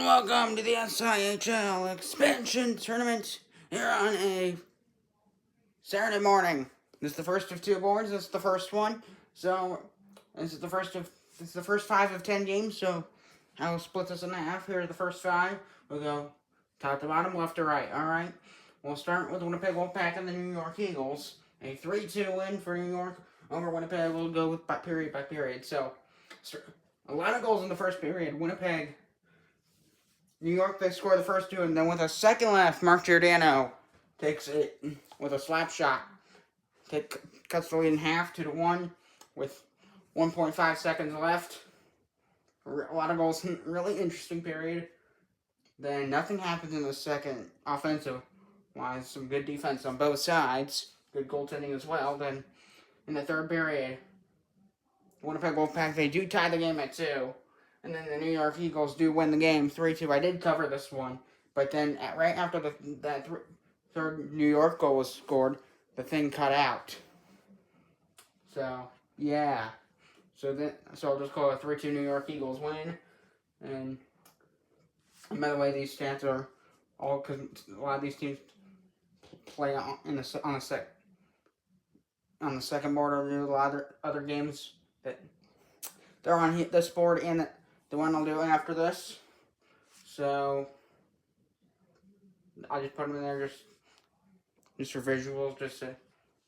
welcome to the SIHL expansion tournament here on a Saturday morning. This is the first of 2 boards. This is the first one. So this is the first 5 of 10 games. So I will split this in half. Here are the first 5. We'll go top to bottom, left to right. All right. We'll start with Winnipeg Wolfpack and the New York Eagles. A 3-2 win for New York over Winnipeg. We'll go with period by period. So a lot of goals in the first period. Winnipeg. New York, they score the first 2, and then with a second left, Mark Giordano takes it with a slap shot. Cuts the lead in half, 2-1, with 1.5 seconds left. A lot of goals, really interesting period. Then nothing happens in the second, offensive-wise. Some good defense on both sides. Good goaltending as well. Then in the third period, Winnipeg Wolfpack, they do tie the game at 2. And then the New York Eagles do win the game 3-2. I did cover this one. But then right after that third New York goal was scored, the thing cut out. So, yeah. So I'll just call it a 3-2 New York Eagles win. And by the way, these stats are all because a lot of these teams play on the second board, or do a lot of other games that they're on this board and the one I'll do after this. So I'll just put them in there just for visuals, just to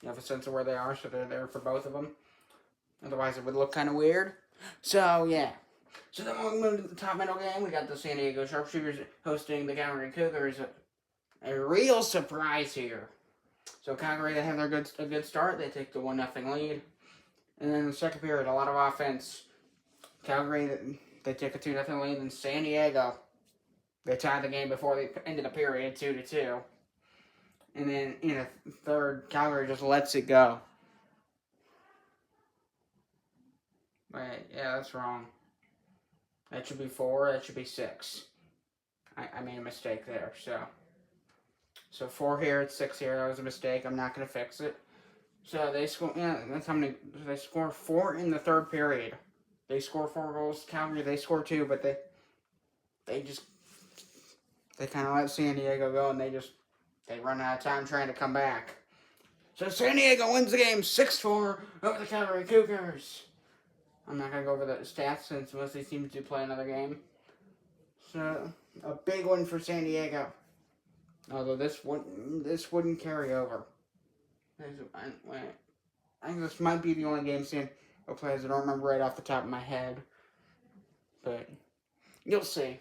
have a sense of where they are, so they're there for both of them. Otherwise, it would look kind of weird. So, yeah. So then we'll move to the top middle game. We got the San Diego Sharpshooters hosting the Calgary Cougars. A real surprise here. So Calgary, they have a good start. They take the 1-0 lead. And then in the second period, a lot of offense. Calgary, they take a 2-0 lead. And San Diego, they tie the game before the end of the period, 2-2. And then in the third, Calgary just lets it go. Wait, yeah, that's wrong. That should be 4. That should be 6. I made a mistake there. So 4 here, it's 6 here. That was a mistake. I'm not going to fix it. So they score. Yeah, that's how many. They score 4 in the third period. They score 4 goals. Calgary, they score 2, but they kind of let San Diego go, and they run out of time trying to come back. So San Diego wins the game 6-4 over the Calgary Cougars. I'm not going to go over the stats since most of these teams do play another game. So, a big win for San Diego. Although this wouldn't carry over. I think this might be the only game San Diego plays. I don't remember right off the top of my head. But, you'll see.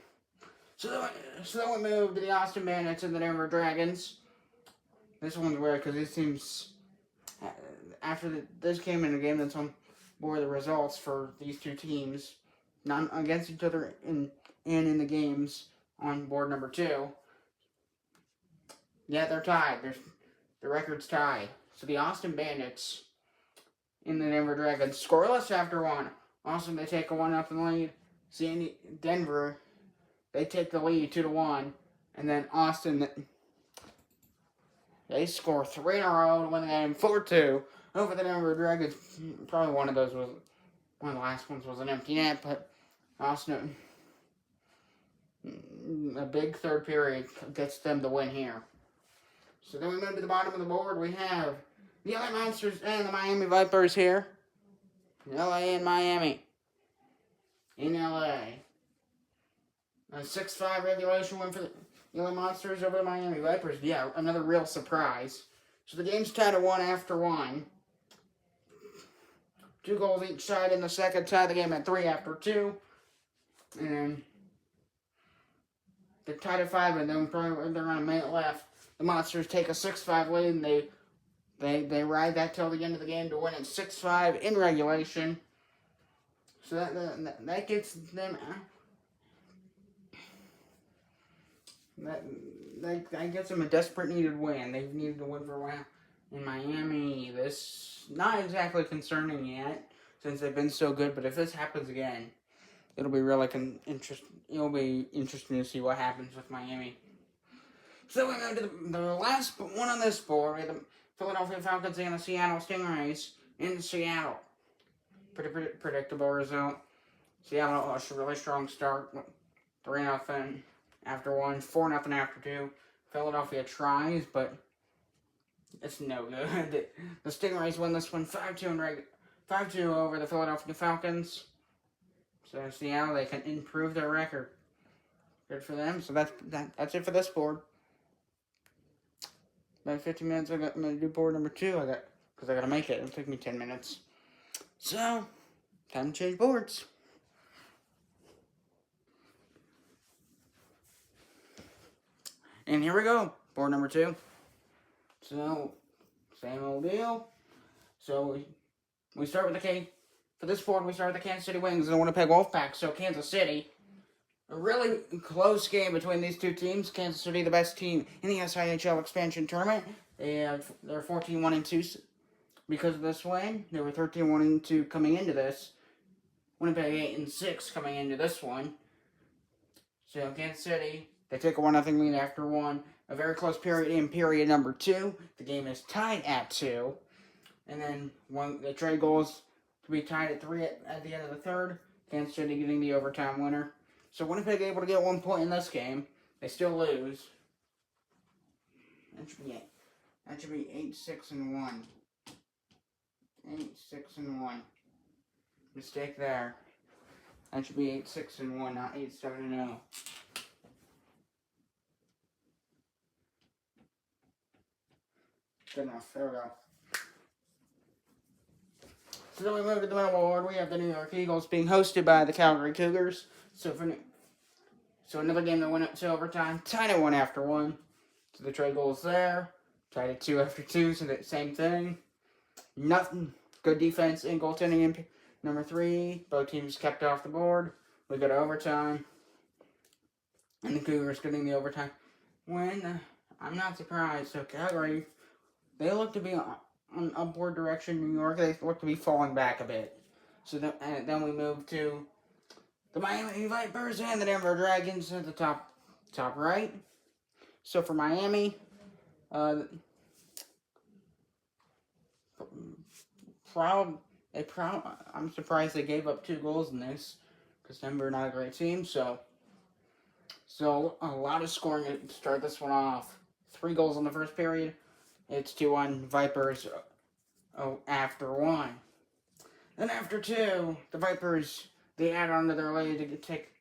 So then we move to the Austin Bandits and the Denver Dragons. This one's weird because these teams, after this came in a game that's on board the results for these two teams, not against each other in the games on board number 2. Yeah, they're tied. The record's tied. So the Austin Bandits and the Denver Dragons scoreless after 1. Austin, they take a 1-0 lead. Denver, they take the lead 2-1. And then Austin, they score 3 in a row to win the game 4-2 over the Denver Dragons. Probably one of the last ones was an empty net, but Austin, a big third period gets them the win here. So then we move to the bottom of the board. We have the LA Monsters and the Miami Vipers here. LA and Miami. In LA. A 6-5 regulation win for the LA Monsters over the Miami Vipers. Yeah, another real surprise. So the game's tied at 1 after 1. 2 goals each side in the second. Tie the game at 3 after 2. And they're tied at 5, and then probably they're on a minute left. The Monsters take a 6-5 lead, and they ride that till the end of the game to win it 6-5 in regulation. So that gets them. That gets them a desperate needed win. They've needed to win for a while. In Miami, this not exactly concerning yet, since they've been so good. But if this happens again, it'll be really It'll be interesting to see what happens with Miami. So we move to the last one on this board. We have the Philadelphia Falcons and the Seattle Stingrays in Seattle. Pretty predictable result. Seattle, a really strong start. 3-0 after 1, 4-0 after 2. Philadelphia tries, but it's no good. The Stingrays win this one 5-2 over the Philadelphia Falcons. So Seattle, they can improve their record. Good for them. So that's it for this board. About 15 minutes. I'm gonna do board number 2. Because I gotta make it. It'll take me 10 minutes. So time to change boards. And here we go. Board number 2. So same old deal. So we start with for this board, we start with the Kansas City Wings and the Winnipeg Wolfpack. So Kansas City, a really close game between these two teams. Kansas City, the best team in the SIHL expansion tournament. They're 14-1-2 because of this win. They were 13-1-2 coming into this. Winnipeg 8-6 coming into this one. So Kansas City, they take a 1-0 lead after 1. A very close period in period number 2. The game is tied at 2. And then the trade goals to be tied at 3 at the end of the third. Kansas City getting the overtime winner. So Winnipeg able to get 1 point in this game. They still lose. That should be 8-6-1. 8-6-1. Mistake there. That should be 8-6-1, not 8-7-0. Good enough. There we go. So then we move to the middle board. We have the New York Eagles being hosted by the Calgary Cougars. So another game that went up to overtime. Tied at 1 after 1. So the trade goals there. Tied at 2 after 2. So the same thing. Nothing. Good defense and goaltending in number 3. Both teams kept off the board. We go to overtime. And the Cougars getting the overtime win. I'm not surprised. So Calgary, they look to be on upward direction. New York, they look to be falling back a bit. So then we move to the Miami Vipers and the Denver Dragons at the top right. So for Miami, I'm surprised they gave up 2 goals in this because Denver not a great team. So a lot of scoring to start this one off. 3 goals in the first period. It's 2-1 Vipers after 1. Then after 2, the Vipers, they add on to their lead to take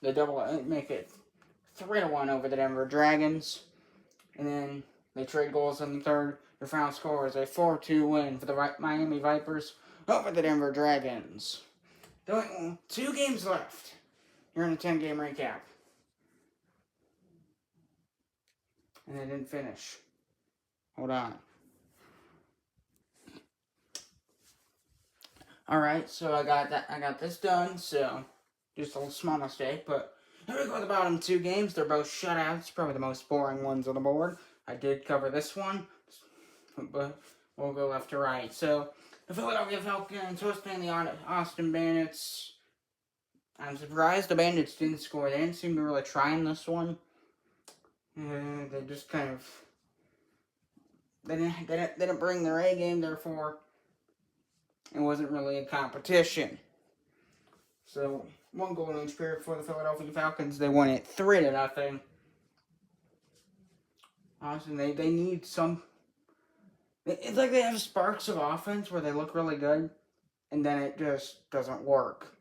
the double, make it 3-1 over the Denver Dragons. And then they trade goals in the third. Their final score is a 4-2 win for the Miami Vipers over the Denver Dragons. 2 games left. Here in a 10-game recap. And they didn't finish. Hold on. Alright, so I got this done, so just a little small mistake, but here we go with the bottom 2 games. They're both shutouts, probably the most boring ones on the board. I did cover this one, but we'll go left to right. So, the Philadelphia Falcons hosting the Austin Bandits. I'm surprised the Bandits didn't score. They didn't seem to really try in this one. They just kind of... They didn't bring their A game, therefore it wasn't really a competition. So 1 goal in each period for the Philadelphia Falcons. They won it 3-0. Austin, they need some. It's like they have sparks of offense where they look really good, and then it just doesn't work.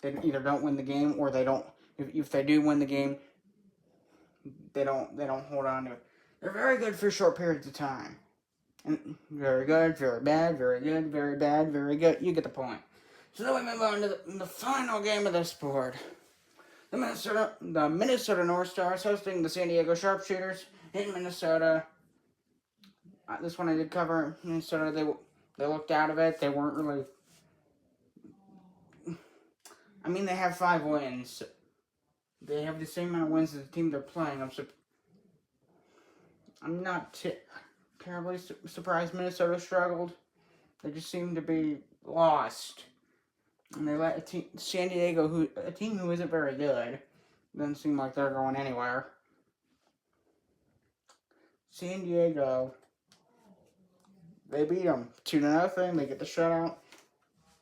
They either don't win the game or they don't. If they do win the game, they don't hold on to it. They're very good for short periods of time. And very good, very bad, very good, very bad, very good. You get the point. So then we move on to the final game of this board. The Minnesota North Stars hosting the San Diego Sharpshooters in Minnesota. This one I did cover. Minnesota, they looked out of it. They weren't really... I mean, they have 5 wins. They have the same amount of wins as the team they're playing. I'm not terribly surprised Minnesota struggled. They just seem to be lost. And they let San Diego, a team who isn't very good, doesn't seem like they're going anywhere. San Diego, they beat them 2-0. They get the shutout.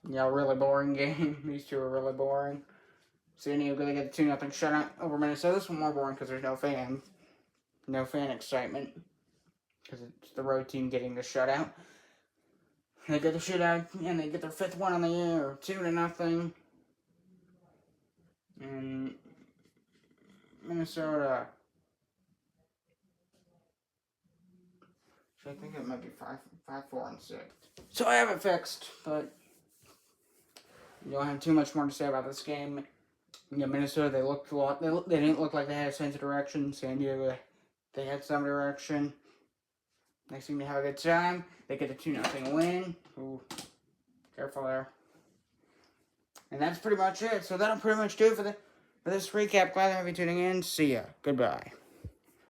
Yeah, really boring game. These two are really boring. San Diego, they get the 2-0 shutout over Minnesota. This one more boring because there's no fan. No fan excitement. Because it's the road team getting the shutout. They get the shutout, and they get their 5th one on the year, 2-0. And Minnesota. I think it might be 5-4-6. So I have it fixed, but you don't have too much more to say about this game. Yeah, Minnesota, they looked a lot. They didn't look like they had a sense of direction. San Diego, they had some direction. They seem to have a good time. They get a 2-0 win. Ooh, careful there. And that's pretty much it. So that'll pretty much do it for this recap. Glad to have you tuning in. See ya. Goodbye.